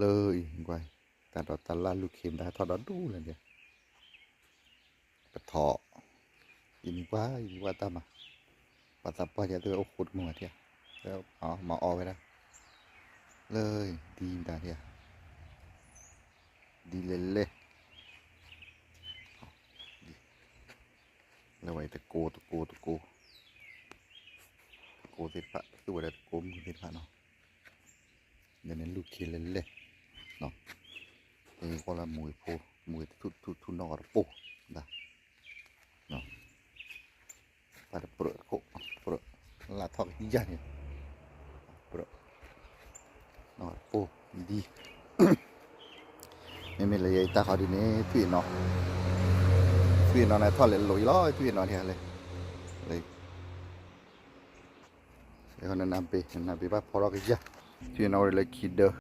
เลยไว้แต่ดอตลาลูกเข็มได้ทอดดูเลยเนี่ยปะทออินกว่าตามาปัตตาปะจะเจอโอ้โหมัวเทียแล้วอ๋อมาออไว้แล้วเลยดีตาเทียดีเลยแล้วไว้ตะโกเสร็จปะตัวเด็ดโกมเสร็จปะเนาะเดี๋ยวนั้นลูกเข็มเลยเนาะเออก็ละมวยทุนอร์ปูได้เนาะpada perut kok perut latok hijau ni perut no po di me le ta kho di ne thui no na tho le loi lo thui no thia le le e kon na pe ba phoro ke ja thui no le kid